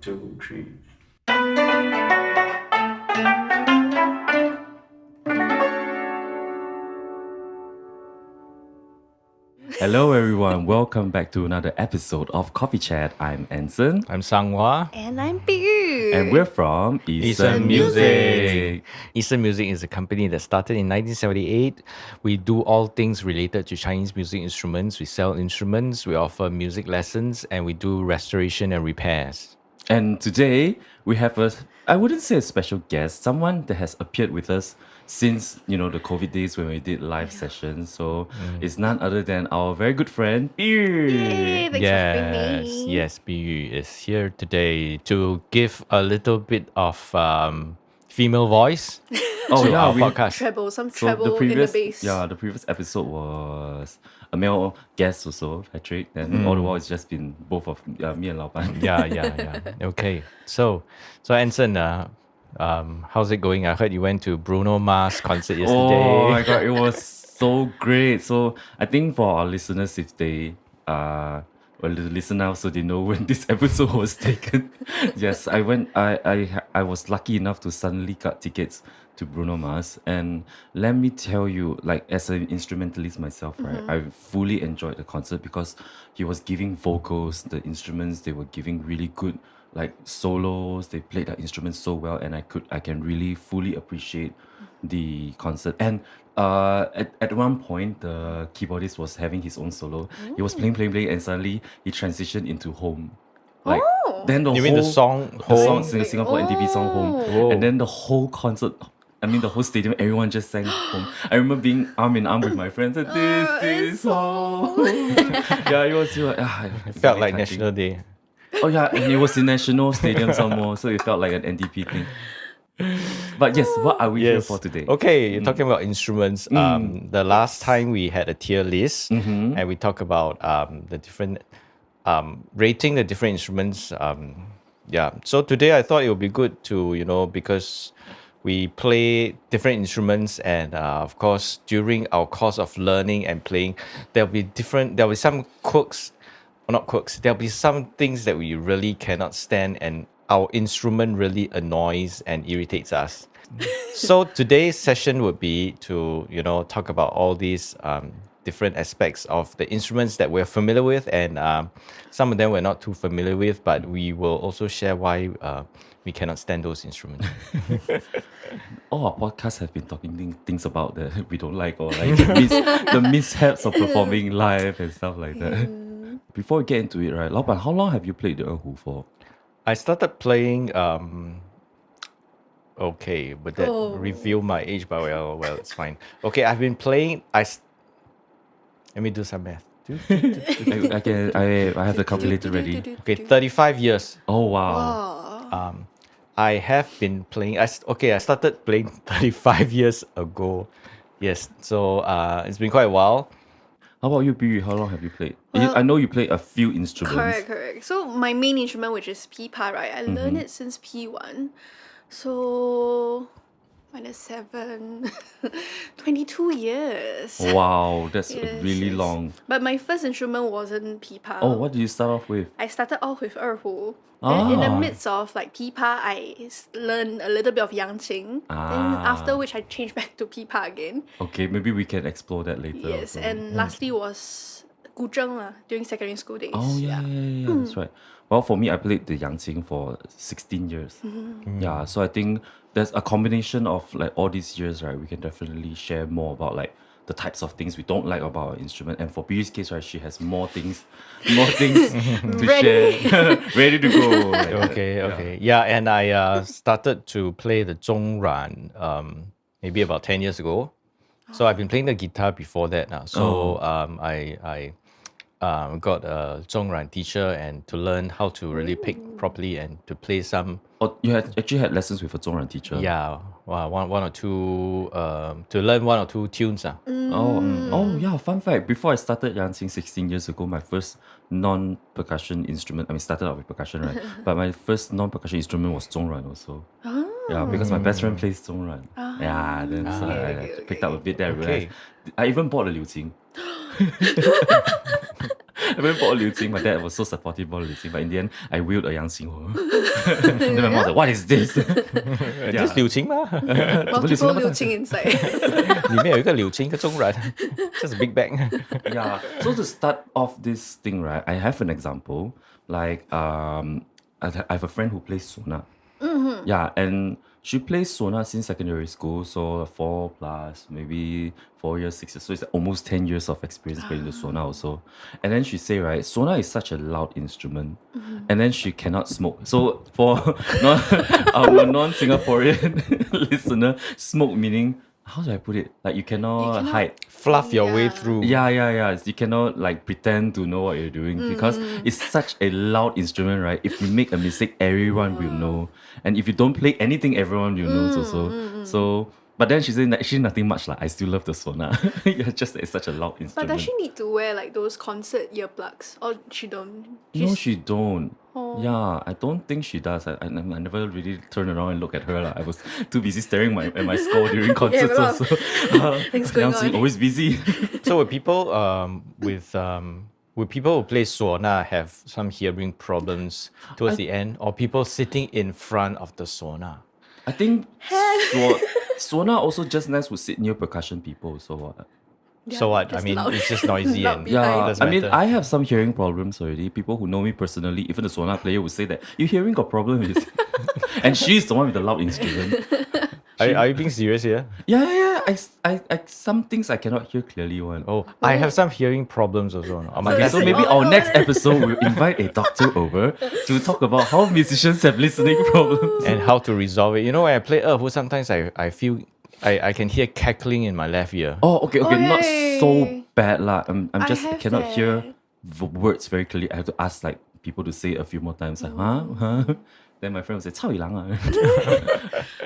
2, 3. Hello, everyone. Welcome back to another episode of Coffee Chat. I'm Anson. I'm Sanghua. And I'm Biyu. And we're from Eason Music. Eason Music is a company that started in 1978. We do all things related to Chinese music instruments. We sell instruments, we offer music lessons, and we do restoration and repairs. And today we have I wouldn't say a special guest, someone that has appeared with us since, the COVID days when we did live sessions. So it's none other than our very good friend, Biyu. Yay, thanks for having me. Yes, Biyu is here today to give a little bit of female voice to our podcast. Treble, some So treble in the bass. the previous episode was a male guest also, Patrick. And all the while it's just been both of me and Lao Ban. Yeah. Okay. So Anson, how's it going? I heard you went to Bruno Mars concert yesterday. Oh my god, it was so great. So I think for our listeners, if they well, the listen now, so they know when this episode was taken. Yes, I went. I was lucky enough to suddenly got tickets to Bruno Mars, and let me tell you, like as an instrumentalist myself, right, I fully enjoyed the concert because he was giving vocals, the instruments they were giving really good like solos. They played the instruments so well, and I can really fully appreciate the concert. And at one point the keyboardist was having his own solo. He was playing, and suddenly he transitioned into Home. Like then the You whole mean the song Home? Singapore NTV song Home. Oh. And then the whole concert, I mean the whole stadium, everyone just sang Home. I remember being arm in arm with my friends and this is home. Yeah, it was It felt like National Day. Oh yeah, and it was in National Stadium some more, so it felt like an NDP thing. But yes, what are we here for today? Okay, you're talking about instruments. The last time we had a tier list, and we talked about the different rating the different instruments. So today I thought it would be good to because we play different instruments, and of course during our course of learning and playing, there'll be some quirks. Not quirks. There'll be some things that we really cannot stand, and our instrument really annoys and irritates us. So today's session would be to talk about all these different aspects of the instruments that we're familiar with, and some of them we're not too familiar with, but we will also share why we cannot stand those instruments. All our podcasts have been talking things about that we don't like, or like the mishaps of performing live and stuff like that. Before we get into it, right, Lao Ban, how long have you played the Erhu for? I started playing. Okay, would that reveal my age? But well, it's fine. Okay, I've been playing. Let me do some math. I have the calculator ready. Okay, 35 years. Oh wow. Oh. I have been playing. I started playing 35 years ago. Yes, so it's been quite a while. How about you, Biyu? How long have you played? Well, I know you play a few instruments. Correct. So my main instrument, which is Pipa, right? I learned it since P1. So minus 7, 22 years. Wow, that's Yes, really yes. long. But my first instrument wasn't Pipa. Oh, what did you start off with? I started off with Erhu. Then in the Ah. midst of like Pipa, I learned a little bit of Yangqin. Then after which I changed back to Pipa again. Okay, maybe we can explore that later. Yes, also. and lastly was guzheng during secondary school days. Oh yeah, that's right. Well, for me, I played the Yangqin for 16 years. Yeah, so I think there's a combination of like all these years, right? We can definitely share more about like the types of things we don't like about our instrument. And for Biyu's case, right, she has more things to share, ready to go. like that. Okay. Yeah, and I started to play the zhongran maybe about 10 years ago. So I've been playing the guitar before that now. So I got a zhongran teacher and to learn how to really pick properly and to play some. Oh, you actually had lessons with a zhongran teacher. Yeah, one or two to learn one or two tunes. Oh yeah, fun fact. Before I started dancing 16 years ago, my first non-percussion instrument, started out with percussion, right? But my first non-percussion instrument was zhongran also. Yeah, because my best friend plays zhongran. Yeah, then so I picked up a bit there. I realized I even bought a liu qing. I went for Liu Qing. My dad was so supportive about Liu Qing, but in the end, I wheeled a Yangqin. Then my mom was like, "What is this?" Just 柳青吗？ Multiple Liu Qing inside. 里面有一个柳青，一个中软 just a big bag. Yeah. So to start off this thing, right, I have an example. Like, I have a friend who plays Sona. Yeah, and she plays Sona since secondary school, so 4 plus, maybe 4 years, 6 years. So it's almost 10 years of experience playing the Sona also. And then she say, right, Sona is such a loud instrument, and then she cannot smoke. So for our non-Singaporean listener, smoke meaning, how do I put it? Like you cannot hide. Fluff your way Yeah. through. Yeah. You cannot like pretend to know what you're doing because it's such a loud instrument, right? If you make a mistake, everyone will know. And if you don't play anything, everyone will know also. So, but then she said actually nothing much like I still love the Sona. Yeah, just that it's such a loud But instrument. does she need to wear like those concert earplugs? Or she don't? No, She's- she don't. Oh. Yeah, I don't think she does. I never really turned around and looked at her. I was too busy staring at my score during concerts a lot of also. things going Yangqin on. always busy. So would people would people who play Sona have some hearing problems towards the end, or people sitting in front of the Sona? I think Sona also just nice would sit near percussion people. So what? So what? I just mean, loud. it's just noisy Loud and behind. Yeah, doesn't I mean, matter. I have some hearing problems already. People who know me personally, even the Sona player, would say that your hearing got problem with this. And she's the one with the loud instrument. Are you being serious here? Yeah. I some things I cannot hear clearly one. Oh, I have some hearing problems also. Okay, so maybe our next episode we'll invite a doctor over to talk about how musicians have listening problems. and how to resolve it. You know, when I play Erhu, sometimes I feel I can hear cackling in my left ear. Oh, okay, not so Okay. bad lah. I'm I just have cannot hear that. words very clearly. I have to ask like people to say it a few more times. Like, huh? Then my friend will say, "Cao Yilang ah."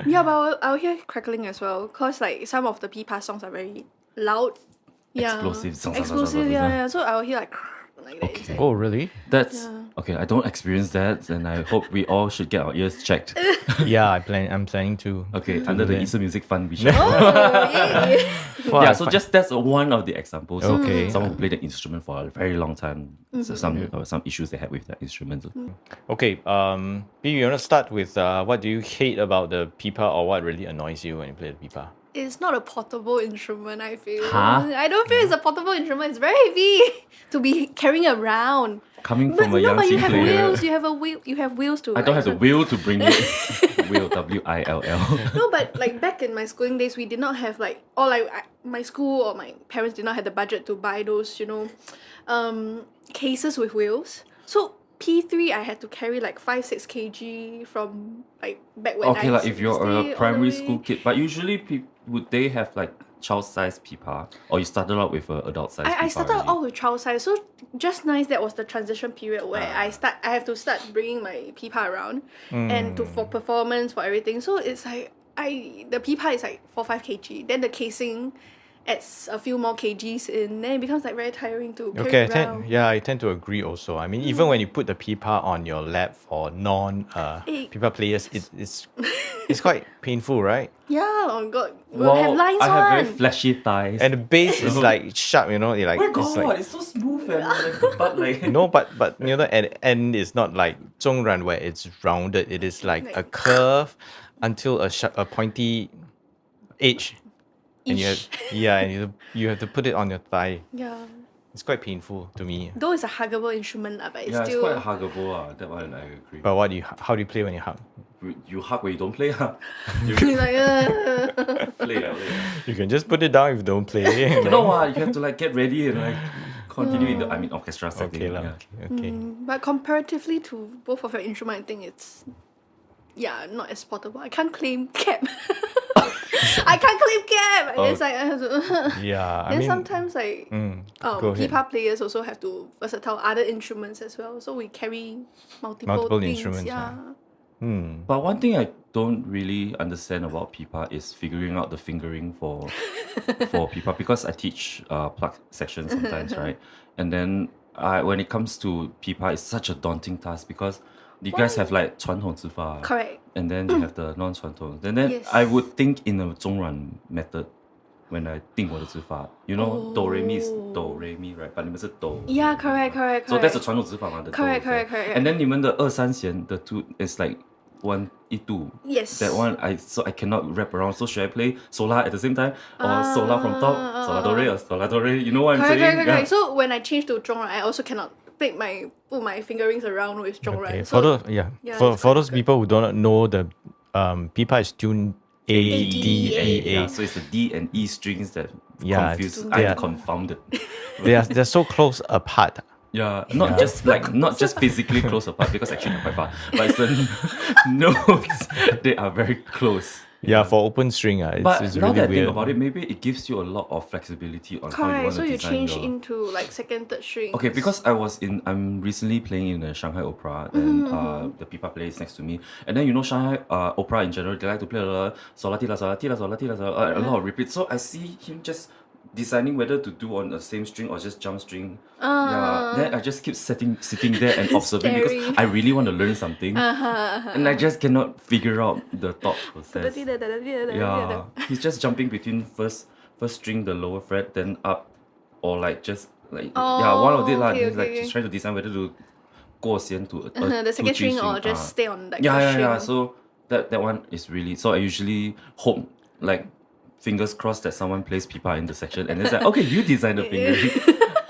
Yeah, but I'll hear crackling as well. Because like some of the Pipa songs are very loud. Yeah. Explosive. Explosive, yeah. So I'll hear like that inside. Oh, really? That's Yeah. okay. I don't experience that, and I hope we all should get our ears checked. Yeah, I'm planning to. Okay, to under do the that. Eason Music Fund, we should. Oh, yay. Well, Yeah, I so fi- just that's one of the examples. of Okay. Someone who played the instrument for a very long time. So some issues they had with that instrument. Okay, Biyu, you want to start with what do you hate about the pipa, or what really annoys you when you play the pipa? It's not a portable instrument, I feel. Huh? I don't feel it's a portable instrument. It's very heavy to be carrying around. Coming But from a no, but you Yangqin have player. wheels. You have a wheel. You have wheels to. I don't like, have the will to bring it. Will, WILL. No, but like back in my schooling days, we did not have like, or like my school or my parents did not have the budget to buy those, cases with wheels. So P3, I had to carry like 5-6 kg from like back when Okay, I like if you're stay all a the primary way. school kid, but usually would they have like child-sized pipa, or you started out with an adult-sized pipa? I started already? out with child size, so just nice that was the transition period where I have to start bringing my pipa around and for performance for everything. So it's like the pipa is like 4-5 kg, then the casing adds a few more kgs in, then it becomes like very tiring to carry Okay, around. I tend to agree also. I mean, even when you put the pipa on your lap for non pipa players, it's quite painful, right? Yeah, oh god, we'll have lines I have on. very fleshy thighs. And the base is like sharp, you know. It like oh my it's god, like it's so smooth and like, but like no, but you know, and end is not like 中软 where it's rounded. It is like a curve until a pointy edge, and you have to put it on your thigh. Yeah, It's quite painful to me. though it's a huggable instrument, but it's yeah, it's still. quite huggable. That one I agree. But how do you play when you hug? You hug when you don't play. You like, play. You can just put it down if you don't play. You know what? You have to like get ready and like continue in the orchestra setting. Okay, lah. Yeah. Okay. But comparatively to both of your instruments, I think it's not as portable. I can't claim cab. I can't claim cab. And it's like I have to. Yeah, I Then mean, sometimes like go ahead. pipa players also have to versatile other instruments as well. So we carry multiple things. instruments, Yeah. But one thing I don't really understand about pipa is figuring out the fingering for pipa, because I teach pluck sections sometimes, right? And then when it comes to pipa, it's such a daunting task because you guys have like 传统指法, Correct. and then you have the non-传统. And then Yes. I would think in a 中软 method, when I 定我的指法 you know do re mi is do re mi right but 你们是 do Yeah, correct. so that's the 传统指法嘛 the Correct, do is there. correct. and then 你们的二三弦 the two is like 1 1 2 Yes. that one I cannot wrap around so should I play solar at the same time or solar from top solar do re or solar do re you know what I'm saying Correct. So when I change to zhong, I also cannot put my fingerings around with zhong, Okay. right? For So, those, yeah. yeah, For it's for quite those good. people who don't know, the pipa is tuned A D, D A, E yeah A. so it's the D and E strings that Yeah, confuse they I'm are- confounded They're so close apart. yeah, not just physically close apart because actually they're quite far, but it's the notes they are very close. Yeah, for open string, But it's now really that I weird. think about it, maybe it gives you a lot of flexibility on how you correct. want So to you design change your. into like second, third string. Okay, because I'm recently playing in the Shanghai Opera, and the Pipa plays next to me, and then you know Shanghai Opera in general, they like to play a lot of sola ti la sola ti la sola ti la sola, a lot of repeats. So I see him just deciding whether to do on the same string or just jump string. Yeah, then I just keep sitting there and observing because Staring. I really want to learn something, and I just cannot figure out the thought process. Yeah, he's just jumping between first string, the lower fret, then up, or like just like one of it lah. okay, He's like okay. just trying to decide whether to 过弦 to The second 2 3 string or just stay on like the yeah. string. So that one is really. So I usually hope like fingers crossed that someone plays pipa in the section and it's like okay you design the fingering.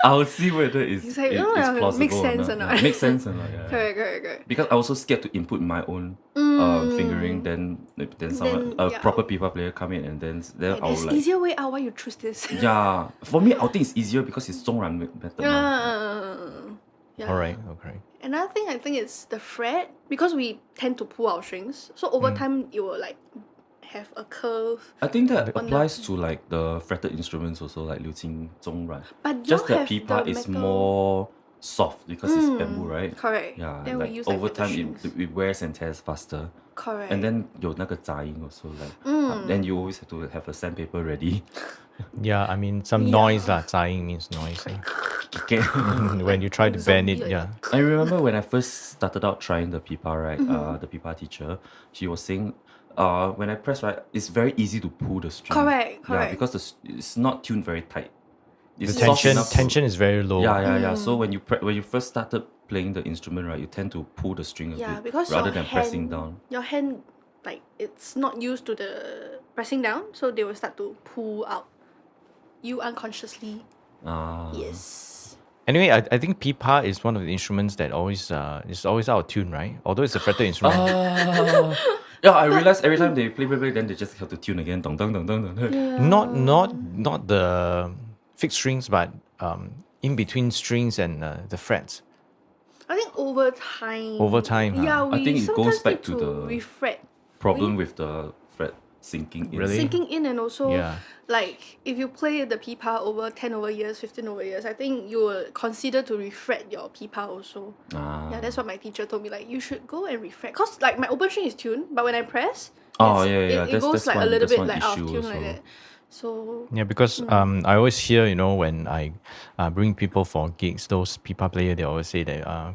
I'll see whether it's like, it's oh, plausible makes sense or not. Yeah, makes sense or not. Yeah. Correct. Because I was so scared to input my own fingering, then someone Then, a yeah. proper pipa player come in and then I There's will like easier way out. Why you choose this? yeah. For me, I think it's easier because it's 中软 method. Yeah. All right, okay. Another thing I think it's the fret because we tend to pull our strings. So over time it will like have a curve. I think that On the- applies to like the fretted instruments also, like 柳青中软. But Just y'all that have pipa the is metal- more soft because it's bamboo, right? Correct. Yeah, Then we like use, like, over metal time strings. it wears and tears faster. Correct. And then 有那个杂音 also like then you always have to have a sandpaper ready. Yeah, I mean some noise lah. 杂音 means noise. Okay. When you try to bend it, Zombie. yeah. I remember when I first started out trying the pipa, right? The pipa teacher, she was saying, when I press right, it's very easy to pull the string. Correct. Yeah, because it's not tuned very tight. It's The soft enough to- tension is very low. Yeah. So when you first started playing the instrument, right, you tend to pull the string a Yeah, bit because rather your than hand, pressing down. Your hand, like it's not used to the pressing down, so they will start to pull out. You unconsciously. Ah. Yes. Anyway, I think pipa is one of the instruments that always is always out of tune, right? Although it's a fretted instrument. Yeah, I realized every time they play, then they just have to tune again. Dong, dong, dong, dong, dong. Not the fixed strings, but in between strings and the frets. I think over time. Over time, huh? Yeah, we I think it sometimes goes back need to the refret. Problem with the fret sinking in. Really? Sinking in and also Yeah. like if you play the pipa over 10 over years, 15 over years, I think you will consider to refret your pipa also. Yeah, that's what my teacher told me. Like you should go and refret. Cause like my open string is tuned, but when I press, Oh, it's- yeah. it goes like a little that's bit one like out of issue tune like also. that. So Yeah, because I always hear, when I bring people for gigs, those pipa player, they always say that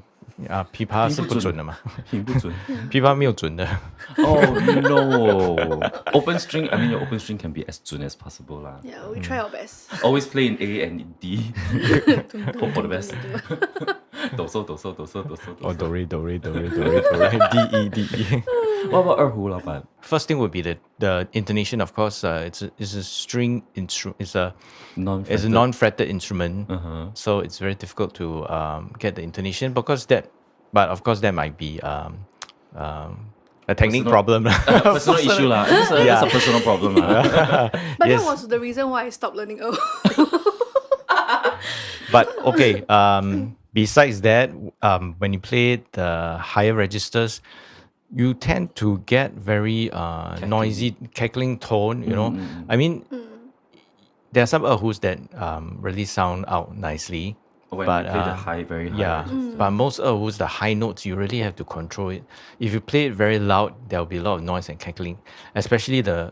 pipa 是不准的嘛听不准. pipa 没有准的 Oh no! Open string. I mean, your open string can be as soon as possible lah. yeah, we try our best. Always play in A and in D. Hope for the best. Do so. or do re do re do re do re do re D E D E. What about Erhu, 老板? First thing would be the intonation. Of course, it's a string instrument. It's a non-fretted instrument, so it's very difficult to get the intonation but of course that might be a technique problem. Personal issue lah. It's a personal problem lah. But Yes. that was the reason why I stopped learning. But okay, besides that, when you play the higher registers, you tend to get very noisy, cackling tone. I mean, there are some erhus that really sound out nicely. When But, you play the high, very high. Yeah, but most erhus, the high notes, you really have to control it. If you play it very loud, there will be a lot of noise and cackling, especially the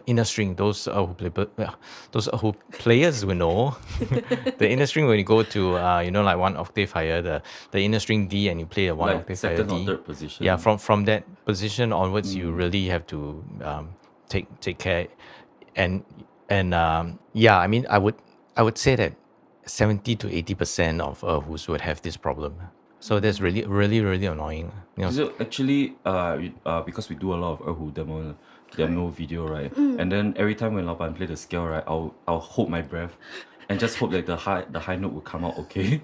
inner string. Those erhu players will know. The inner string, when you go to like one octave higher, the inner string D, and you play a one Like octave higher second or D. third position. Yeah, from that position onwards, you really have to take care. And And yeah, I mean, I would say that 70 to 80% of Erhus would have this problem. So that's really, really, really annoying. You know, So actually, because we do a lot of Erhu demo video, right? And then every time when Laoban play the scale, right, I'll hold my breath and just hope that the high note will come out okay.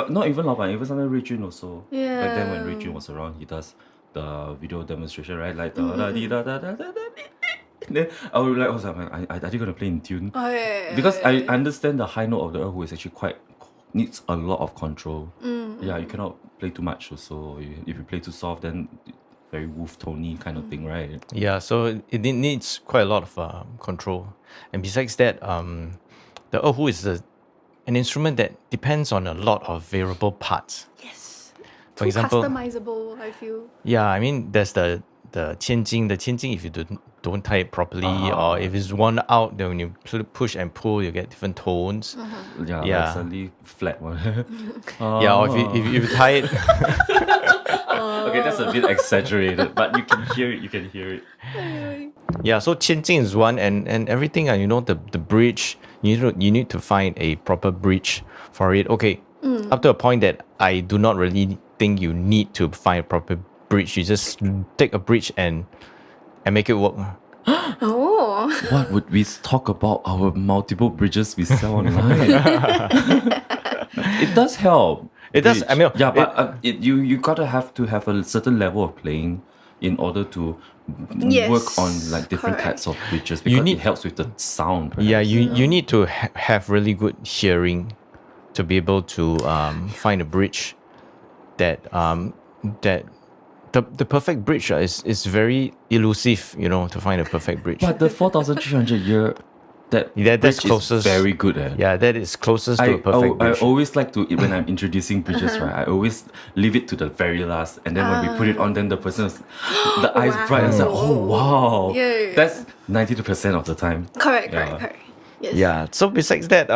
Not even Laoban, even sometimes Ray Jun also. Back then when Ray Jun was around, he does the video demonstration, right? Like da da dee da da da da da. Then I would like, are you gonna play in tune? Oh, yeah. Because I understand the high note of the Erhu is actually needs a lot of control. Yeah, you cannot play too much also. If you play too soft, then very wolf tony kind of thing, right? yeah, so it needs quite a lot of control. And besides that, the Erhu is an instrument that depends on a lot of variable parts. Yes. For Too example, customizable, I feel. yeah, I mean, there's the qianjing. The qianjing, if you don't tie it properly, or if it's worn out, then when you push and pull, you get different tones. Yeah, Yeah. like suddenly flat one. Yeah, or if you tie it, Okay, that's a bit exaggerated, but you can hear it. You can hear it. yeah. So qianjing is one, and everything. You know, the bridge. You need to find a proper bridge for it. Okay, up to a point that I do not really think you need to find a proper bridge. You just take a bridge and make it work. Oh. What would we talk about our multiple bridges we sell online? It does help. It does, I mean, yeah, but you gotta have to have a certain level of playing in order to Yes, work on like different correct. types of bridges because need- it helps with the sound. Perhaps. Yeah, you need to have really good hearing to be able to find a bridge that the perfect bridge is very elusive, you know, to find a perfect bridge. But the 4,300 year that Yeah, that's bridge closest. is very good. Yeah, that is closest to a perfect I bridge. always like to, when I'm introducing bridges, right, I always leave it to the very last. And then when we put it on, then the person's, the eyes bright and say, oh, wow. Yeah. That's 92% of the time. Correct. Yeah. Yes. Yeah. So besides that,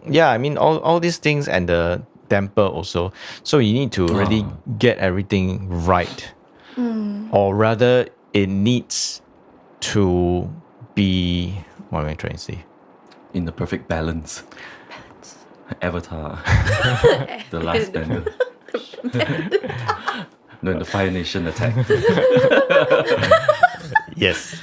yeah, I mean all these things and the damper also. So you need to really get everything right, or rather, it needs to be. What am I trying to say? In the perfect balance. Avatar. The last bender. No, the Fire Nation attack. Yes.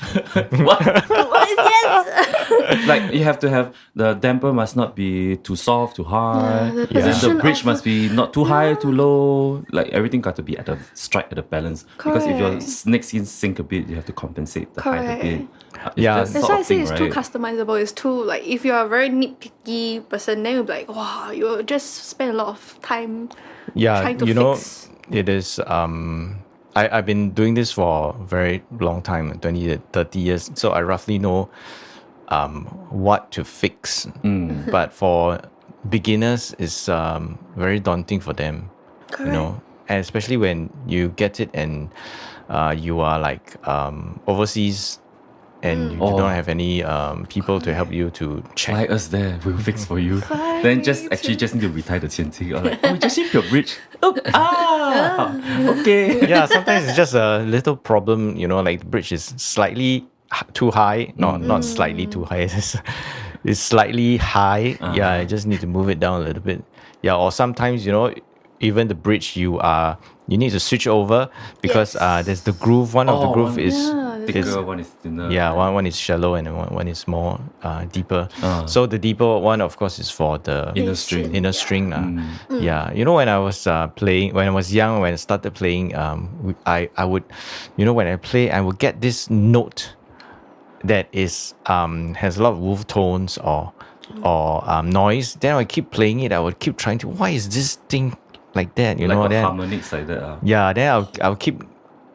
What is yes? Like you have to have the damper must not be too soft, too high. the And then position the bridge of- must be not too high, too low. Like everything got to be at the strike at the balance. Because if your Correct. next skin sink a bit, you have to compensate the height a bit. It's Yeah. that That's sort why of I say thing, it's right? too customizable. It's too like if you're a very nitpicky person, then you'll be like, wow, you'll just spend a lot of time Yeah, trying to you know, fix. it is. I've been doing this for a very long time, 20 to 30 years. So I roughly know what to fix. But for beginners, it's very daunting for them. Correct. You know, and especially when you get it and you are like overseas and you do not have any people to help you to check. Fly us there, we'll fix for you. Fly Then me just to- need to retie the qianqing. Or like, oh, just shift your bridge. Oh, okay. Yeah, sometimes it's just a little problem, you know, like the bridge is slightly too high. Not slightly too high. It's slightly high. Yeah, I just need to move it down a little bit. Yeah, or sometimes, you know, even the bridge you need to switch over because Yes. there's the groove. One of the Oh, groove one is Thicker, one is thinner. yeah, one is shallow and one is more deeper. So the deeper one, of course, is for the Inner string. Inner string. Yeah, you know, when I was playing, when I was young, when I started playing, I would, you know, when I play, I would get this note that is has a lot of wolf tones or noise. Then I would keep playing it. I would keep trying to. Why is this thing like that? You Like know, a then harmonics like that. yeah, then I'll keep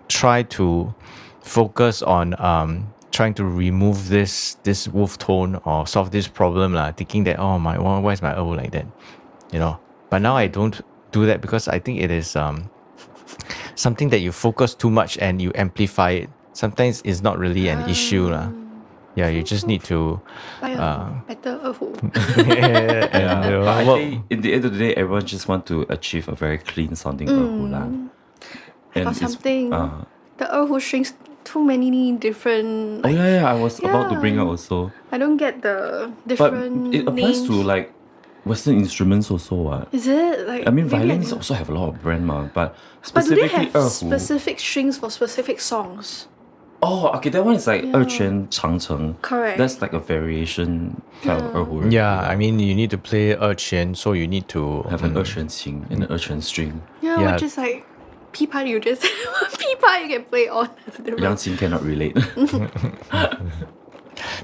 try to focus on trying to remove this wolf tone or solve this problem thinking that why is my O like that, you know. But now I don't do that because I think it is something that you focus too much and you amplify it. Sometimes it's not really an issue Yeah, you just need to Buy a better Erhu. and, you know, But I well, think in the end of the day, everyone just want to achieve a very clean sounding Erhu lah. I got it's- something. The Erhu strings too many different. Oh Like, yeah, I was about to bring Yeah. up also. I don't get the But different it applies names. to like Western instruments also. What? Is it like? I mean, maybe violins didn't- also have a lot of brand, but But do they specifically have Erhu. specific strings for specific songs? Oh, okay, that one is like Yeah. 二圈长城. Correct. That's like a variation kind of Yeah. Erhu. already, Yeah, lah. I mean, you need to play 二圈, so you need to have an 二圈琴 and an 二圈 string. Yeah, Yeah. which is like Pipa. You just Pipa you can play on. Yangqin cannot relate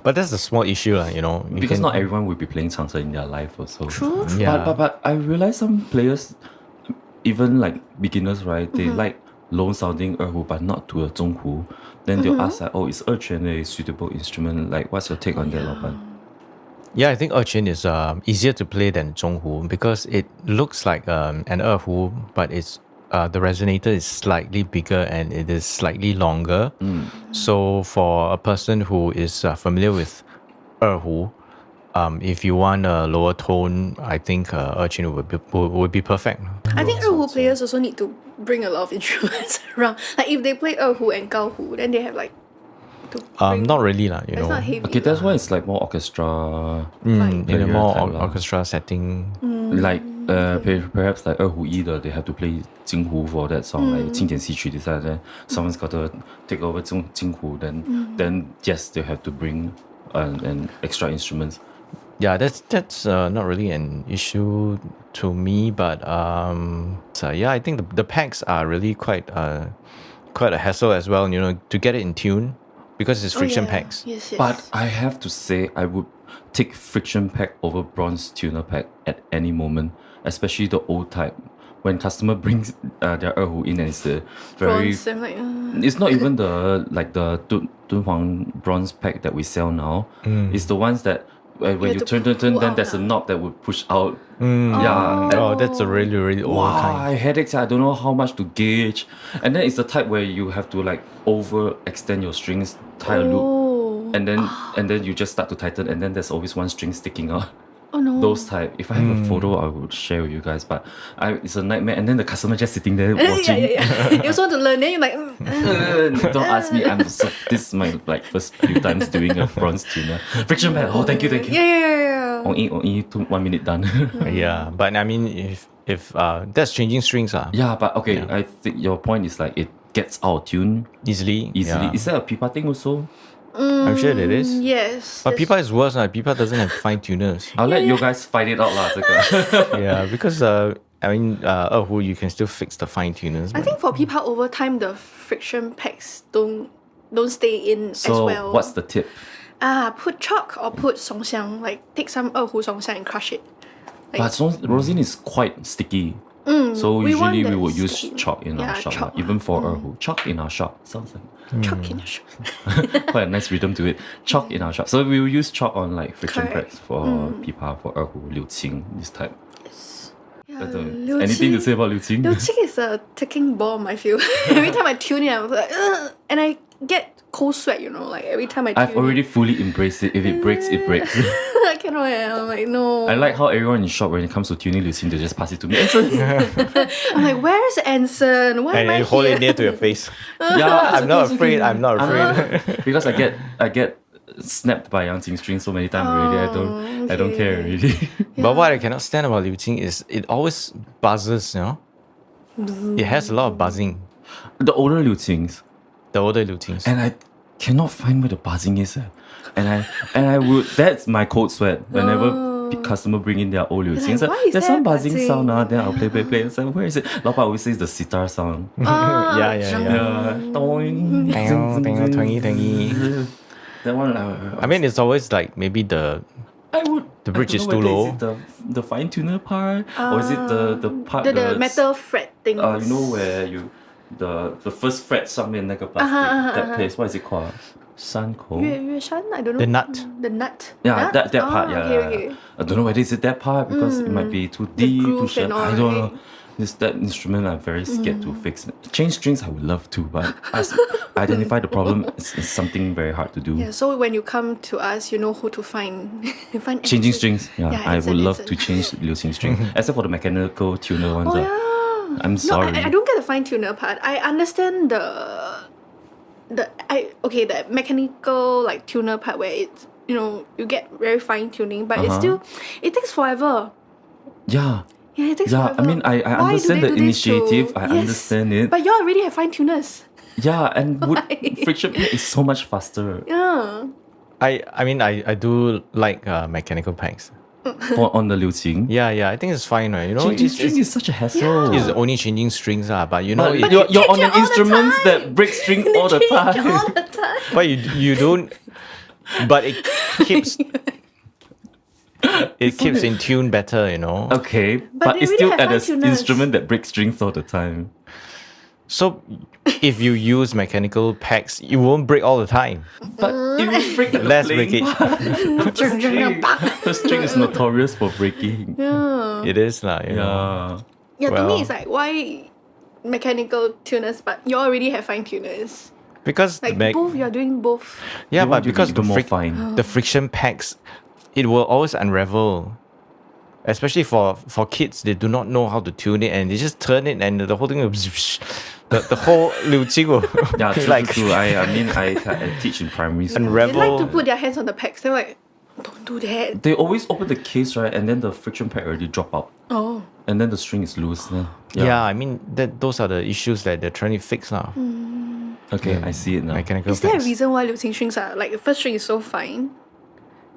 But that's a small issue, you know. You because can- not everyone will be playing 长城 in their life also. True. Yeah. But I realize some players, even like beginners, right? They Mm-hmm. like low sounding Erhu, but not to a 中胡. Then they'll ask like, oh, is 二圈 a suitable instrument? Like, what's your take on that, Laoban? Yeah, I think 二圈 is easier to play than 中胡 because it looks like an 二胡, but it's the resonator is slightly bigger and it is slightly longer. So for a person who is familiar with 二胡, if you want a lower tone, I think 二圈 would be perfect. I think Erhu players also need to bring a lot of instruments around. Like if they play Erhu and Gaohu, then they have like to bring, Not really, you it's know. not heavy. Okay, that's why it's like more orchestra. In a player more type lah. orchestra setting. Like perhaps like 二胡一的 they have to play 京胡 for that song, like 经典戏曲 this and then someone's got to take over 京胡 then yes they have to bring an extra instruments. Yeah, that's not really an issue to me, but so yeah, I think the packs are really quite a hassle as well, you know, to get it in tune because it's Oh, friction yeah. packs. Yes, yes. But I have to say I would take friction pack over bronze tuner pack at any moment, especially the old type. When customer brings their Erhu in and it's a very Bronze, I'm like, it's not even the like the Dunhuang bronze pack that we sell now. It's the ones that when have you to turn, pull then out there's a now. knob that would push out. Yeah. Oh, that's a really, really old Wow, kind. I headaches. I don't know how much to gauge. And then it's the type where you have to like overextend your strings, tie a loop, oh, and then you just start to tighten, and then there's always one string sticking out. oh no. Those type. If I have a photo, I would share with you guys. But it's a nightmare. And then the customer just sitting there Yeah, watching. yeah. You also want to learn, then you're like, Don't ask me. This is my like first few times doing a bronze tuner. Friction pad. Oh, thank you. yeah. Only 1 minute done. Yeah, but I mean, if that's changing strings Yeah, but okay. I think your point is like it gets out of tune easily. easily. Yeah. Is that a Pipa thing also? I'm sure it is. Yes. But that's- Pipa is worse. Pipa doesn't have fine tuners. I'll let you guys fight it out lah. 这个 Yeah, because I mean, Erhu, you can still fix the fine tuners. I think for Pipa over time the friction packs don't stay in as So well. what's the tip? Put chalk or put songxiang, like take some Erhu songxiang and crush it. But rosin is quite sticky. So we want usually we that would use sticky. chalk in our Yeah, shop. chalk. Lah. Even for Erhu. Chalk in our shop. Sounds like Chalk in your shop. quite a nice rhythm to it. Chalk in our shop. So we will use chalk on like friction Correct. packs for Pipa, for Erhu, Liu Qing, this type. Yeah, Anything to say about Liu Qing? Liu Qing is a ticking bomb, I feel. Every time I tune in, I'm like, ugh, and I get cold sweat, you know, like every time I tune I've already fully embraced it. If it breaks, it breaks. I cannot, I'm like, no. I like how everyone in shop, when it comes to tuning Liu Qing, they just pass it to me. Anson! I'm like, where's Anson? Why am and I you hold here? it near to your face. Yeah, I'm not afraid. I'm not afraid. because I get snapped by Yangqin string so many times already. I don't care okay. already. But what I cannot stand about Liu Qing is it always buzzes, you know? It has a lot of buzzing. The older Liu Qings, The older Liu Qings. and I cannot find where the buzzing is. And I would, that's my cold sweat whenever customer bring in their old Liu Like, Qings. why is There's there some buzzing buzzing? sound, then I'll play. It's like, where is it? Lapa always says the sitar sound. Yeah. Yeah. Doing. Twangy, twangy. That one, I mean, it's always like maybe the bridge is too low. Is it the fine tuner part, or is it the part the metal fret thing. you know where you the first fret 上面那个 plastic that place, what is it called? 山口? 月山? I don't know. The nut. The nut. Yeah, Nut? that part. Yeah, Okay. I don't know whether it's that part because it might be too deep, too groove shallow. and all, I don't know. right? This that instrument I'm very scared to fix. Change strings I would love to, but identify the problem is something very hard to do. Yeah, so when you come to us, you know who to find. find Changing Anson. strings, yeah, I Anson, would love Anson. to change Liu Qing string, except for the mechanical tuner ones. Oh yeah. I'm sorry. No, I don't get the fine tuner part. I understand the mechanical like tuner part where it's you get very fine tuning, but it's still it takes forever. Yeah. Yeah, it takes Yeah, forever. I mean, I Why do understand they the do this to- initiative. I Yes, understand it. But y'all already have fine tuners. Yeah, and wood Why? friction is so much faster Yeah. I mean, I do like mechanical packs. on the Liu Qing. Yeah, I think it's fine, right? You know, Changing it's, string is such a hassle. it's only changing strings, but you know, But it, you're on change it an all the instruments time. that break string all the Change time. all the time. but you don't. But it keeps in tune better, you know. Okay, but they it's really still have an fine-tuners. instrument that breaks strings all the time. So if you use mechanical packs, you won't break all the time. But if you break the Let's break playing it. part, the string is notorious for breaking. Yeah. It is lah. You know. Yeah. Yeah, to Well- me it's like why mechanical tuners, but you already have fine tuners. Because Like the both, you're doing both. yeah, They but want you to because be the, even more fine. the friction packs, it will always unravel. Especially for kids, they do not know how to tune it, and they just turn it, and the whole thing will the whole Liu Qing will Yeah, true, like true. I mean, I teach in primary school. unravel. They like to put their hands on the packs. They're like, don't do that. They always open the case, right, and then the friction pack already drop out, Oh. and then the string is loose. Then, Yeah, I mean those are the issues that they're trying to fix now. Okay, I see it now. Mechanical Is there a packs. reason why Liu Qing strings are like the first string is so fine?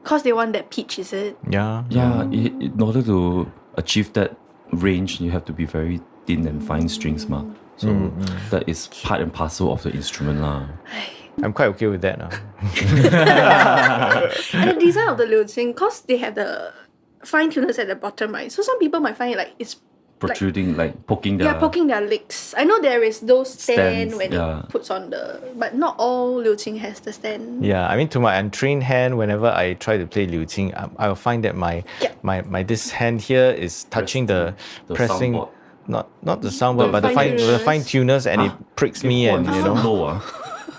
Cause they want that pitch, is it? Yeah. Yeah, in order to achieve that range, you have to be very thin and fine strings, ma. So that is part and parcel of the instrument, lah. I'm quite okay with that now. And the design of the Liu Qing, cause they have the fine tuners at the bottom, right? So some people might find it like it's Protruding, like poking their. poking their legs. I know there is those stand Stands, when yeah. it puts on the, but not all Liu Qing has the stand. Yeah, I mean, to my untrained hand, whenever I try to play Liu Qing, I will find that my this hand here is touching the pressing, soundboard. not the soundboard, but the fine fine tuners, and it pricks me, and you know. Low,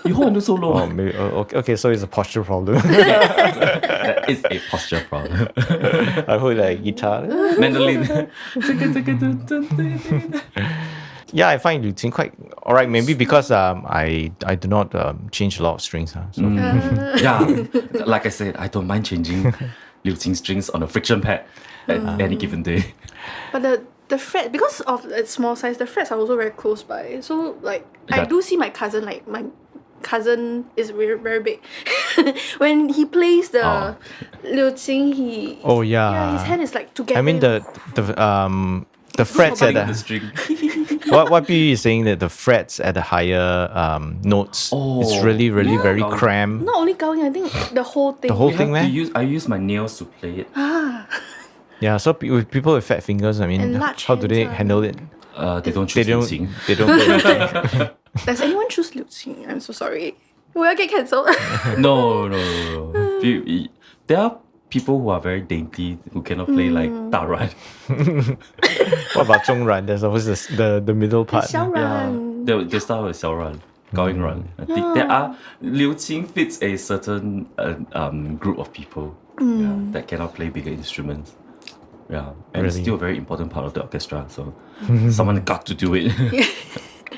you hold until so low. Oh, maybe, okay, so it's a posture problem. That is a posture problem. I hold like guitar. Mandolin. Yeah, I find Liu Qing quite alright. Maybe because I do not change a lot of strings. So Yeah, like I said, I don't mind changing Liu Qing strings on a friction pad at any given day. But the fret, because of its small size, the frets are also very close by. So like I Yeah. do see my cousin, like my cousin is very, very big. When he plays the Liu Qing, he Oh, yeah. his hand is like together. I mean the frets at The the string. what Biyu is saying that the frets at the higher notes it's Oh. really very Yeah. cramped. not only Gaoling, I think the whole thing. The whole You thing, have to man. I use my nails to play it. Yeah, so with people with fat fingers, I mean, And large how do they hands, handle it? They don't They choose don't. Liu Qing. They don't. Play anything. Does anyone choose Liu Qing? I'm so sorry. Will I get cancelled? No. There are people who are very dainty who cannot play like Daran. What about 中软? There's always the middle part. 小软. They start with 小软, going run. I think there are Liu Qing fits a certain group of people that cannot play bigger instruments. Yeah, and it's Really? still a very important part of the orchestra. So someone got to do it.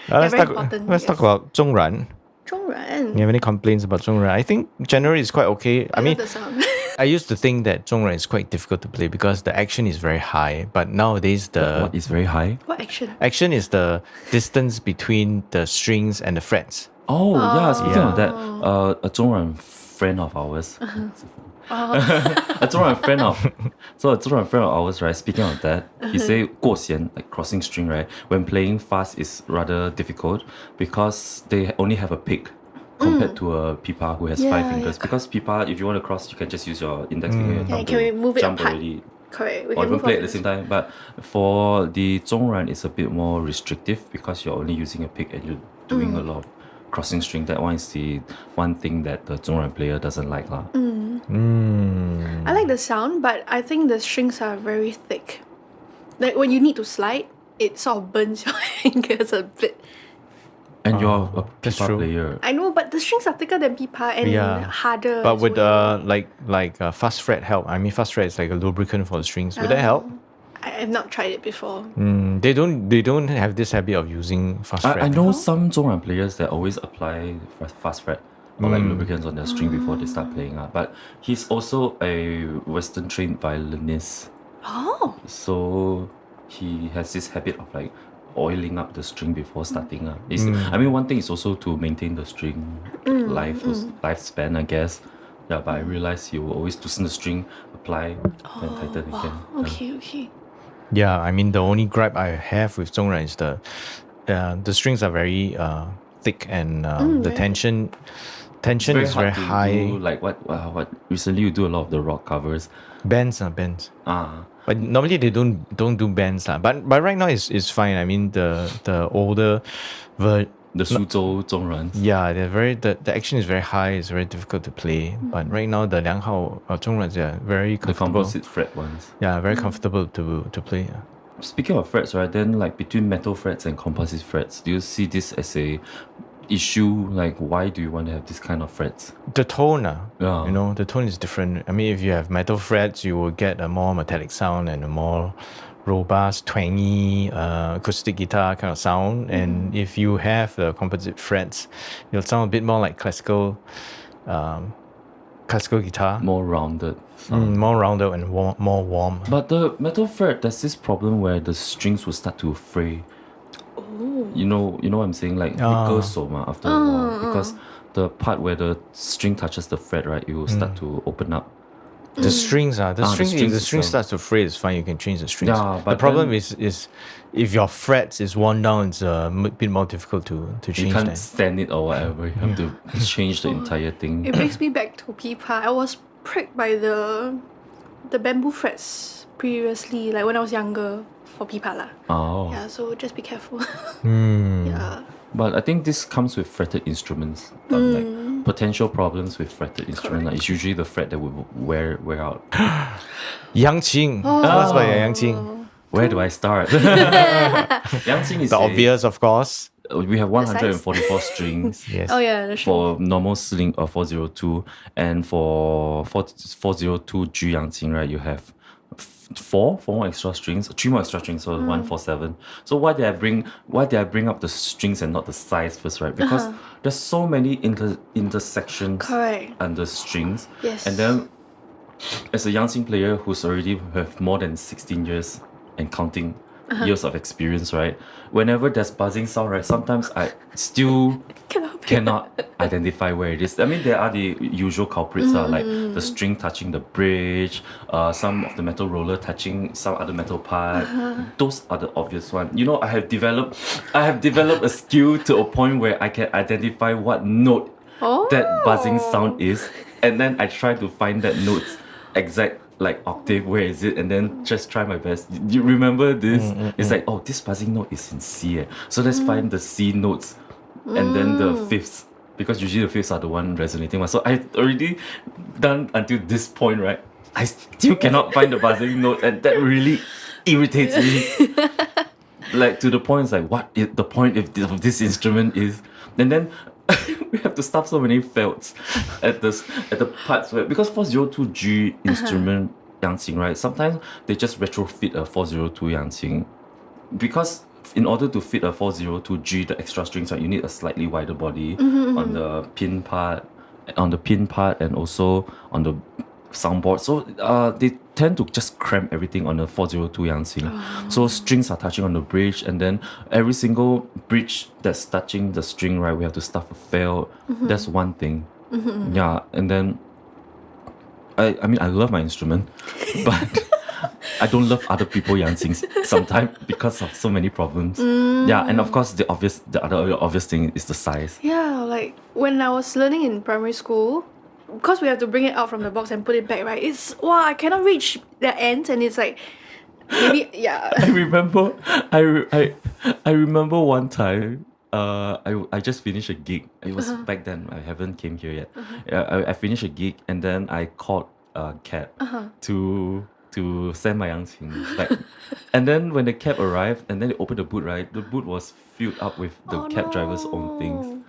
Let's very talk. important, Let's talk yes. about 中软. 中软. You have any complaints about 中软? I think generally it's quite okay. I mean, love the sound. I used to think that 中软 is quite difficult to play because the action is very high. But nowadays the What is very high? What action? action is the distance between the strings and the frets. Oh, yeah. Speaking of that, Oh. a 中软 friend of ours. Uh-huh. a 中软 friend of ours, right? Speaking of that, he say 过弦, like crossing string, right? When playing fast is rather difficult because they only have a pick compared to a pipa who has Yeah, 5 yeah, fingers. Because pipa, if you want to cross, you can just use your index finger and Yeah, thumb can we to move it jump apart? already. Correct. We Or can even move play on at the same time. But for the 中软, it's a bit more restrictive because you're only using a pick and you're doing a lot of crossing string. That one is the one thing that the 中软 player doesn't like. Lah. I like the sound, but I think the strings are very thick. Like when you need to slide, it sort of burns your fingers a bit. And you're a that's pipa true. player. I know, but the strings are thicker than pipa and Yeah. harder. But as would well. fast fret help? I mean, fast fret is like a lubricant for the strings. Would that help? I have not tried it before. They don't have this habit of using fast fret. I know some Zhongran players that always apply fast fret or like lubricants on their string before they start playing. But he's also a Western trained violinist. Oh. So he has this habit of like oiling up the string before starting. I mean, one thing is also to maintain the string lifespan, I guess. Yeah, but I realized you will always loosen the string, apply, and tighten again. Okay. Yeah, I mean the only gripe I have with Zhongran is the strings are very thick and the tension is very hard to high. do, like what recently you do a lot of the rock covers. Bends. But normally they don't do bends. But right now it's fine. I mean the older The Suzhou Zhongran. yeah, they're the action is very high, it's very difficult to play. But right now the 2号 Zhongrans are very The comfortable. composite fret ones. Yeah, very comfortable to play. Speaking of frets, right, then like between metal frets and composite frets, do you see this as a issue? Like, why do you want to have this kind of frets? The tone, Yeah. you know, the tone is different. I mean, if you have metal frets, you will get a more metallic sound and a more robust, twangy acoustic guitar kind of sound. And if you have the composite frets, it'll sound a bit more like classical guitar, More rounded. more rounded and more warm. But the metal fret, there's this problem where the strings will start to fray. You know what I'm saying? Like, after a while. Because the part where the string touches the fret, right, it will start to open up. The strings, if the string itself. starts to fray, it's fine. You can change the strings. Yeah, but the problem then- is if your frets is worn down, it's a bit more difficult to You change can't that. stand it or whatever. You have to change the entire thing. It brings me back to Pipa. I was pricked by the bamboo frets previously, like when I was younger for Pipa lah. Oh. Yeah, so just be careful. Hmm. Yeah. But I think this comes with fretted instruments. Like potential problems with fretted instruments. Like, it's usually the fret that will wear out. Yangqin. What's about Yangqin? Where do I start? Yangqin is The obvious, of course. We have 144 strings. Yes. Oh yeah, that's true. For normal sling 402, and for 402 G Yangqin, right, you have four more extra strings, three more extra strings, so 147. So why did I bring up the strings and not the size first, right? Because there's so many intersections Correct. under strings. Yes. And then as a Yangqin player who's already have more than 16 years and counting years of experience, right? Whenever there's buzzing sound, right, sometimes I still cannot identify where it is. I mean, there are the usual culprits, like the string touching the bridge, some of the metal roller touching some other metal part. Those are the obvious ones. You know, I have developed a skill to a point where I can identify what note that buzzing sound is, and then I try to find that note's exact like octave, where is it, and then just try my best. You remember this? It's like, oh, this buzzing note is in C, so let's find the C notes and then the fifths, because usually the fifths are the one resonating one. So I already done until this point, right? I still cannot find the buzzing note, and that really irritates me. Like, to the point, it's like, what is the point of this instrument is? And then we have to stuff so many felts at the parts where, because 402G instrument Yangqin, right? Sometimes they just retrofit a 402 Yangqin, because in order to fit a 402G, the extra strings, right, you need a slightly wider body on the pin part, and also on the soundboard. So they tend to just cramp everything on the 402 Yangqin. So strings are touching on the bridge, and then every single bridge that's touching the string, right, we have to stuff a felt. That's one thing. Yeah, and then I mean, I love my instrument, but I don't love other people Yangqins sometimes because of so many problems. Yeah, and of course the other obvious thing is the size. Yeah, like when I was learning in primary school, because we have to bring it out from the box and put it back, right? It's I cannot reach the ends, and it's like maybe I remember I remember one time I just finished a gig. It was back then. I haven't came here yet. I finished a gig, and then I called a cab to send my Yangqin back. And then when the cab arrived and then they opened the boot, right, the boot was filled up with the cab driver's own things.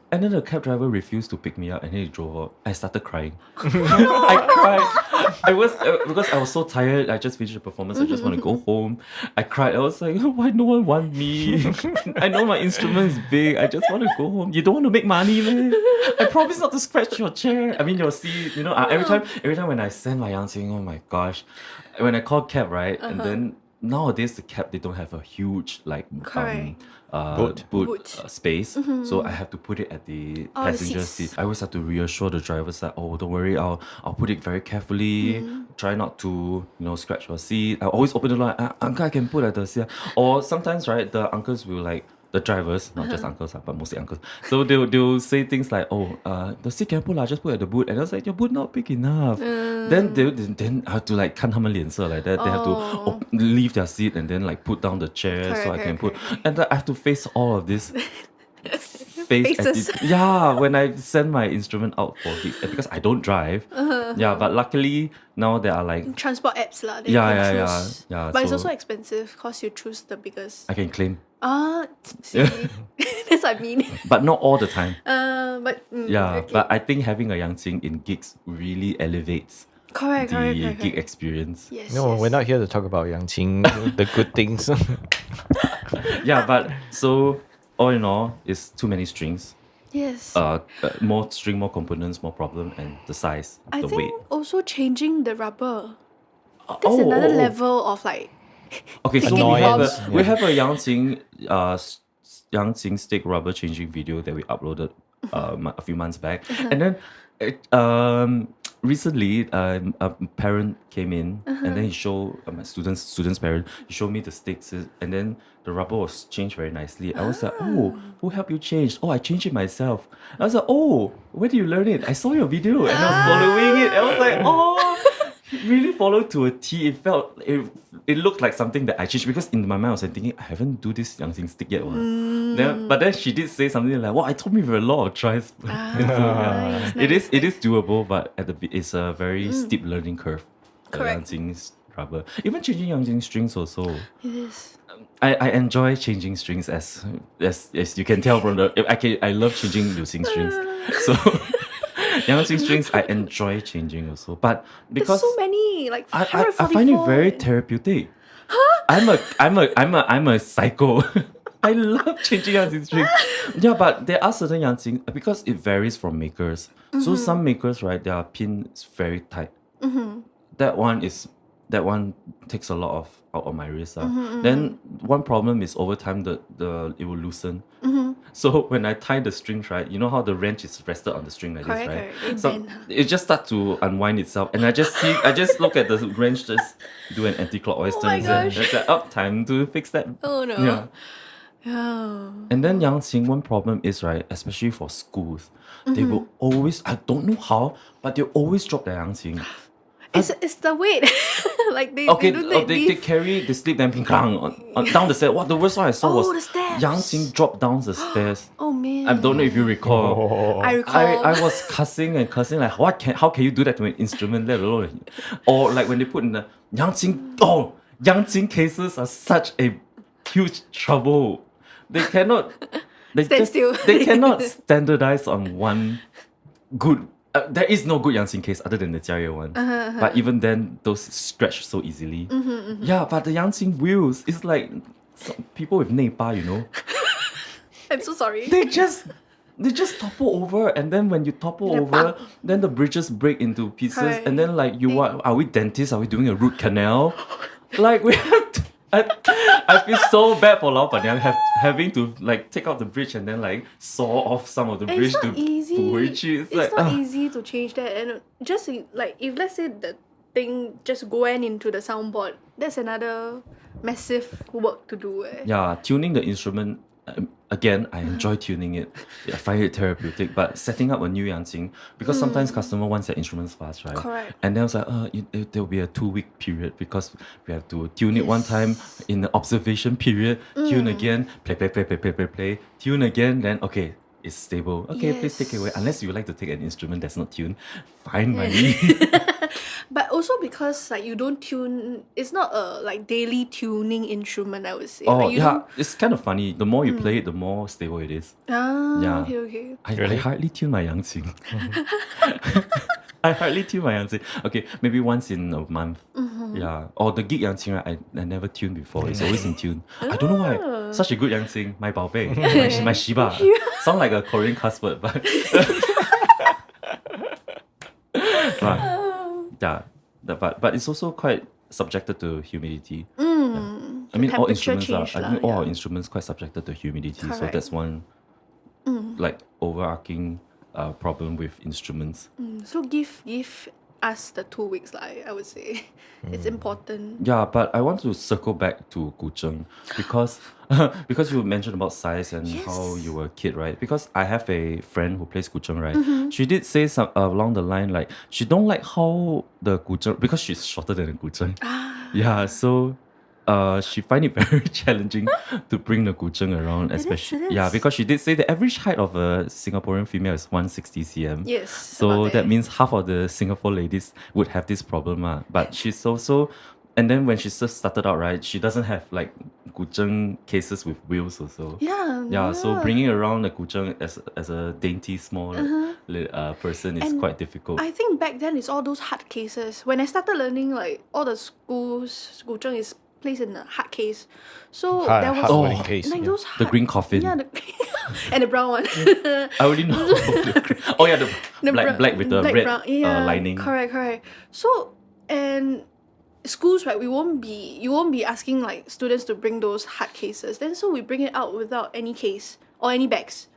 And then the cab driver refused to pick me up, and then he drove off. I started crying. I cried. I was because I was so tired. I just finished the performance. I just want to go home. I cried. I was like, why no one want me? I know my instrument is big. I just want to go home. You don't want to make money, man. I promise not to scratch your chair. I mean your seat. You know, every time when I send my Yangqin, oh my gosh, when I call cab, right, and then nowadays the cab they don't have a huge like Correct. boot Boot. space, so I have to put it at the Oh, the passenger seats. seat. I always have to reassure the drivers that, oh, don't worry, I'll put it very carefully. Try not to scratch your seat. I always open the door, uncle, I can put at the seat. Or sometimes, right, the uncles will like the drivers, not just uncles, but mostly uncles. So they'll say things like, oh, the seat can put, just put at the boot. And I was like, your boot not big enough. Then I have to like 看他们脸色 like that. They have to leave their seat and then like put down the chair so I can put. And then I have to face all of this. Faces. Yeah, when I send my instrument out for gigs, because I don't drive. Yeah, but luckily now there are like Transport apps lah. Then Yeah, you can yeah, choose. yeah. But it's So also expensive because you choose the biggest. I can claim, See, that's what I mean. but not all the time. Yeah, okay. But I think having a Yangqin in gigs really elevates correct. the gig experience. Yes. No, yes. we're not here to talk about Yangqin, the good things. Yeah, but so all in all, it's too many strings. Yes. More string, more components, more problem, and the size, I the think weight. also changing the rubber. That's another level of like. Okay, so Annoyance, we have a Yangqin Yangqin stick rubber changing video that we uploaded a few months back, and then recently a parent came in and then he showed my student's parent. He showed me the sticks and then the rubber was changed very nicely. I was like, oh, who helped you change? Oh, I changed it myself. I was like, oh, where did you learn it? I saw your video and I was following it. I was like, oh. Really followed to a T. It looked like something that I changed because in my mind I was thinking I haven't do this Yangqin stick yet. But then she did say something like, "Well, I told me with a lot of tries." So, Nice, it is doable, but it's a very steep learning curve. The Correct. Yangqin rubber, even changing Yangqin strings also. It is. I enjoy changing strings as you can tell from the I love changing Liu Xing strings. So Yangqin strings I enjoy changing also, but There's because so many like I find it very therapeutic. I'm a psycho. I love changing Yangqin strings. Yeah, but there are certain Yangqin because it varies from makers. So some makers, right, their pin is very tight. That one takes a lot out of my wrist. Then one problem is over time the it will loosen. So when I tie the strings, right, you know how the wrench is rested on the string like Correct, this, right? correct. So Then, it just starts to unwind itself, and I just look at the wrench just do an anti-clockwise Oh turn. my And gosh. it's like, time to fix that. Oh no. Yeah. Oh. And then Yangqin, one problem is, right, especially for schools, they will always, I don't know how, but they always drop their Yangqin. It's the weight. Like they Okay, do they slip them on down the stairs. What the worst one I saw Oh, the was steps. Yangqin drop down the stairs. Oh man. I don't know if you recall. I recall. I was cussing like how can you do that to an instrument, let alone or like when they put in the Yangqin cases are such a huge trouble. They cannot Stand still. they cannot standardize on one good. There is no good Yangqin case other than the Jiaye one. But even then, those stretch so easily. Yeah, but the Yangqin wheels is like people with 内八, you know. I'm so sorry. They just topple over, and then when you topple Then over, bang. then the bridges break into pieces, Correct. and then like are we dentists? Are we doing a root canal? Like we have to. I feel so bad for Lao Ban Yang having to like take out the bridge and then like saw off some of the And bridge it's to not easy. 补回去. It's like, not easy to change that, and just like if let's say the thing just went into the soundboard, that's another massive work to do. yeah, tuning the instrument. Again, I enjoy tuning it. I find it therapeutic. But setting up a new Yangqin, because sometimes customer wants their instruments fast, right? Correct. And then I was like, there will be a 2-week period because we have to tune it one time in the observation period, tune again, play, tune again, then okay, is stable. Okay, please take it away. Yes. Unless you like to take an instrument that's not tuned, fine by me. But also because like you don't tune, it's not a like daily tuning instrument, I would say. Oh Like you yeah, don't. it's kind of funny. The more you play it, the more stable it is. Yeah. Okay, okay. I Really? hardly tune my Yangqin. I hardly tune my Yangqin. Okay, maybe once in a month. Yeah. Or the gig Yangqin, right? I never tuned before. It's always in tune. I don't know why. Such a good Yangqin. My 宝贝. my Shiba. Sound like a Korean cuss word, but... but yeah. But it's also quite subjected to humidity. I mean, all Temperature instruments are. change I lah, think all our yeah. instruments quite subjected to humidity. So Correct. that's one like overarching problem with instruments. So give us the 2 weeks, like I would say. It's important. Yeah, but I want to circle back to Gucheng because because you mentioned about size and how you were a kid, right? Because I have a friend who plays Gucheng, right? She did say some along the line like she don't like how the Gucheng because she's shorter than the Gucheng. Yeah, so she find it very challenging to bring the Gucheng around, especially it yeah, is. because she did say the average height of a Singaporean female is 160 cm. Yes. So about that means half of the Singapore ladies would have this problem. But she's also, and then when she just started out, right, she doesn't have like Gucheng cases with wheels also. Yeah. So bringing around the Gucheng as a dainty small person is And quite difficult. I think back then it's all those hard cases. When I started learning, like all the schools, Guzheng is placed in a hard case. So there was hard case. like Yeah. those The hard, green coffin. yeah, and the brown one. I already know. Oh yeah, the black with the black red brown, yeah, lining. Correct. So and schools, right, you won't be asking like students to bring those hard cases. Then so we bring it out without any case or any bags.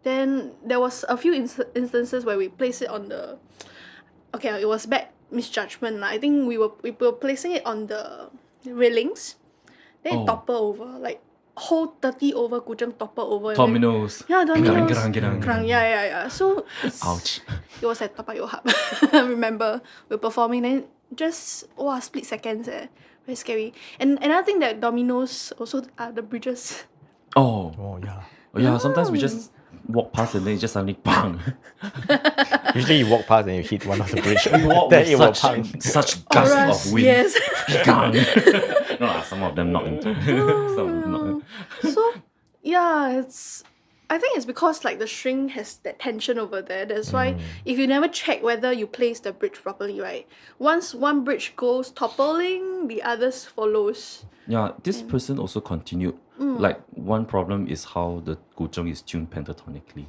Then there was a few instances where we place it on the. Okay, it was bad misjudgment. I think we were placing it on the railings. Then it topple over, like whole 30 over Guzheng topple over. Dominoes. Yeah, dominoes. Gerang. Kerang, yeah. So Ouch. it was at Toa Payoh Hub. Remember, we were performing, then just split seconds. Very scary. And another thing that dominoes also are the bridges. Oh. Oh yeah. Oh yeah, sometimes we just walk past and then it just suddenly bang. Usually you walk past and you hit one of the bridge. We walk then with it will pang. such gusts Auras, of wind. yes. Gang. No, some of them not into. Some of them not. So yeah, I think it's because like the string has that tension over there. That's why if you never check whether you place the bridge properly, right? Once one bridge goes toppling, the others follows. Yeah, this person also continued. Like one problem is how the Guzheng is tuned pentatonically.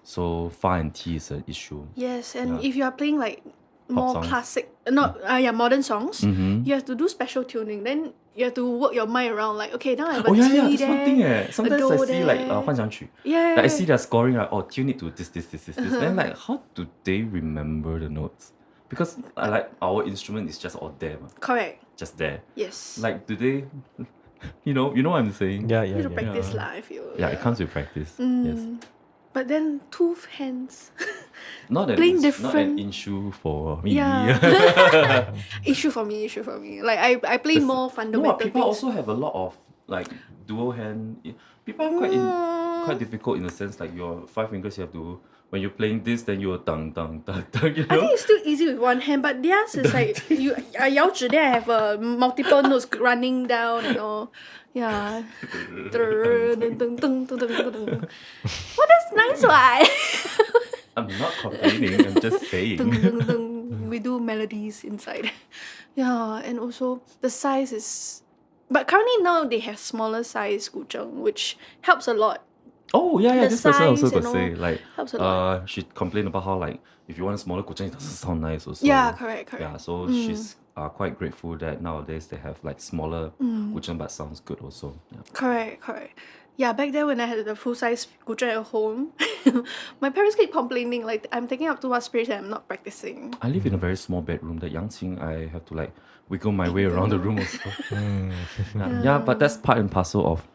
So fa and ti is an issue. Yes, and Yeah. if you are playing like more songs. classic, modern songs, you have to do special tuning. Then you have to work your mind around like, okay, now I have a Oh yeah, T that's there, one thing. a Sometimes do I see like there. 幻想曲. Yeah. Like I see their scoring like, oh, tune it to this. Then like, how do they remember the notes? Because like our instrument is just all there, Correct. just there. Yes. Like, do they? You know what I'm saying? Yeah. you need to practice lah, I feel. Yeah, it comes with practice. Yes. But then tooth hands. Not an Playing not an different- issue for me. Yeah. issue for me. Like I play more No, fundamental people things. also have a lot of like dual hand. People are quite difficult in the sense like your 5 fingers you have to when you're playing this then you're dang. You I know? think it's still easy with one hand, but theirs is like I 摇指 then I have multiple notes running down and all. Yeah. Well, that's nice, right? I'm not complaining. I'm just saying. We do melodies inside. Yeah, and also the size is. But currently now they have smaller size Guzheng, which helps a lot. Oh yeah. The This person also size could and say all like helps a lot. she complained about how like if you want a smaller Guzheng it doesn't sound nice also. Yeah, correct. Yeah, so she's quite grateful that nowadays they have like smaller Guzheng but sounds good also. Yeah. Correct. Yeah, back then when I had the full size Guzheng at home, my parents keep complaining like I'm taking up too much space and I'm not practicing. I live in a very small bedroom. The Yangqin, I have to like wiggle my way around the room also. Yeah, but that's part and parcel of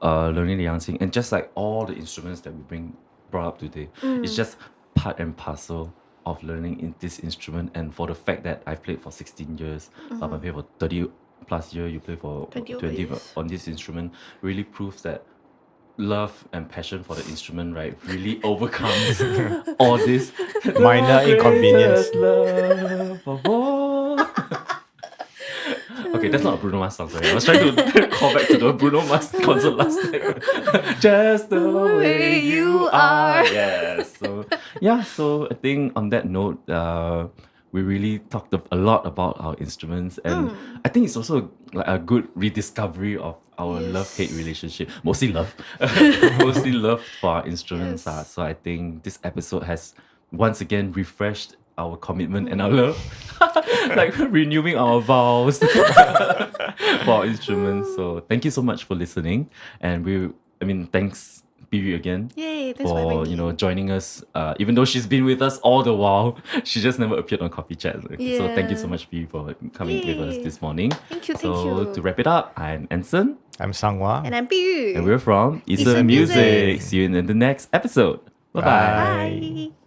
learning the Yangqin. And just like all the instruments that we brought up today, it's just part and parcel of learning in this instrument. And for the fact that I've played for 16 years, I played for 30 plus years, you play for 20 20 years. on this instrument, really proves that love and passion for the instrument, right, really overcomes all this Minor The inconvenience. greatest love of all. Okay, that's not a Bruno Mars song, sorry. I was trying to call back to the Bruno Mars concert last night. Just the way you are. Yes. So yeah, so I think on that note, we really talked a lot about our instruments, and I think it's also like a good rediscovery of our love-hate relationship. Mostly love. Mostly love for our instruments. Yes. So I think this episode has once again refreshed our commitment and our love. Like renewing our vows for our instruments. So thank you so much for listening. And thanks Biyu again Yay, thanks for having for me. joining us. Even though she's been with us all the while, she just never appeared on Coffee Chat. Okay, so thank you so Yeah. much, Biyu, for coming with us Yay. this morning. Thank you, So thank you. to wrap it up, I'm Anson, I'm Sanghua. And I'm Biyu. and we're from Eason Eason Music. Music. See you in the next episode. Bye bye. Bye. Bye.